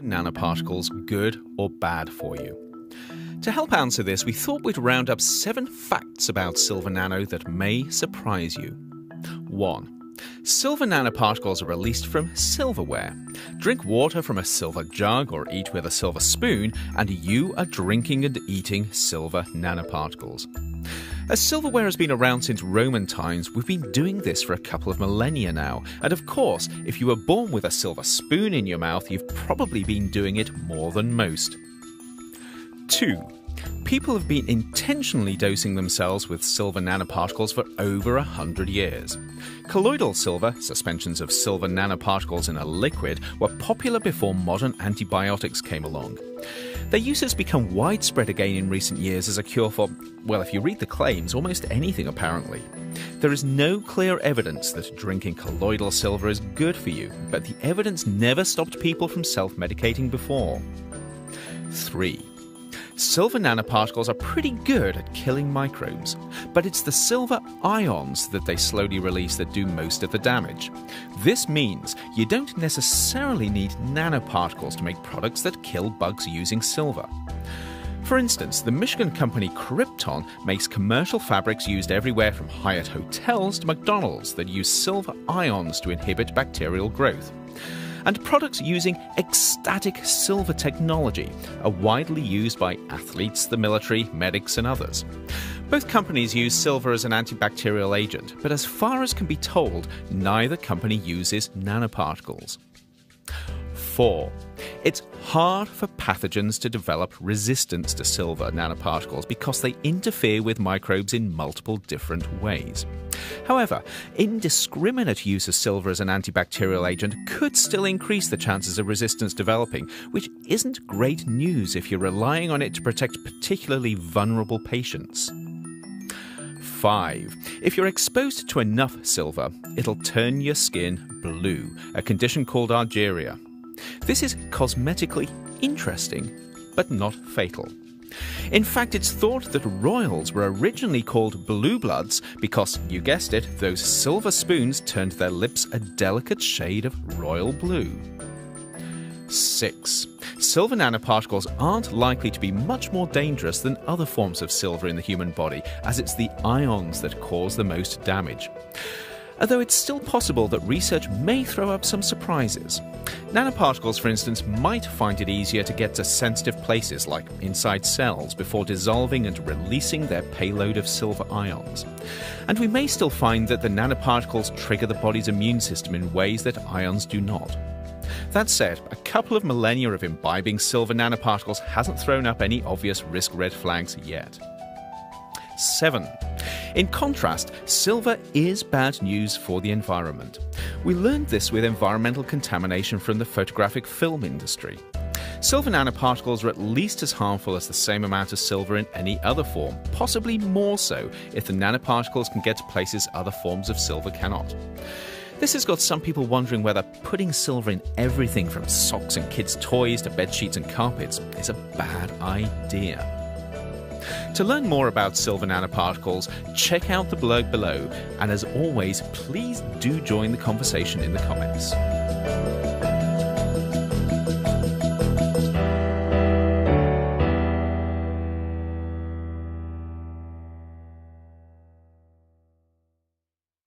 nanoparticles good or bad for you? To help answer this, we thought we'd round up 7 facts about silver nano that may surprise you. 1. Silver nanoparticles are released from silverware. Drink water from a silver jug or eat with a silver spoon, and you are drinking and eating silver nanoparticles. As silverware has been around since Roman times, we've been doing this for a couple of millennia now. And of course, if you were born with a silver spoon in your mouth, you've probably been doing it more than most. 2. People have been intentionally dosing themselves with silver nanoparticles for over 100 years. Colloidal silver, suspensions of silver nanoparticles in a liquid, were popular before modern antibiotics came along. Their use has become widespread again in recent years as a cure for, well, if you read the claims, almost anything apparently. There is no clear evidence that drinking colloidal silver is good for you, but the evidence never stopped people from self-medicating before. 3. Silver nanoparticles are pretty good at killing microbes, but it's the silver ions that they slowly release that do most of the damage. This means you don't necessarily need nanoparticles to make products that kill bugs using silver. For instance, the Michigan company Krypton makes commercial fabrics used everywhere from Hyatt hotels to McDonald's that use silver ions to inhibit bacterial growth. And products using ecstatic silver technology are widely used by athletes, the military, medics, and others. Both companies use silver as an antibacterial agent, but as far as can be told, neither company uses nanoparticles. 4. It's hard for pathogens to develop resistance to silver nanoparticles because they interfere with microbes in multiple different ways. However, indiscriminate use of silver as an antibacterial agent could still increase the chances of resistance developing, which isn't great news if you're relying on it to protect particularly vulnerable patients. 5. If you're exposed to enough silver, it'll turn your skin blue, a condition called argyria. This is cosmetically interesting, but not fatal. In fact, it's thought that royals were originally called blue bloods because, you guessed it, those silver spoons turned their lips a delicate shade of royal blue. 6. Silver nanoparticles aren't likely to be much more dangerous than other forms of silver in the human body, as it's the ions that cause the most damage. Although it's still possible that research may throw up some surprises. Nanoparticles, for instance, might find it easier to get to sensitive places like inside cells before dissolving and releasing their payload of silver ions. And we may still find that the nanoparticles trigger the body's immune system in ways that ions do not. That said, a couple of millennia of imbibing silver nanoparticles hasn't thrown up any obvious risk red flags yet. 7. In contrast, silver is bad news for the environment. We learned this with environmental contamination from the photographic film industry. Silver nanoparticles are at least as harmful as the same amount of silver in any other form, possibly more so if the nanoparticles can get to places other forms of silver cannot. This has got some people wondering whether putting silver in everything from socks and kids' toys to bedsheets and carpets is a bad idea. To learn more about silver nanoparticles, check out the blog below, and as always, please do join the conversation in the comments.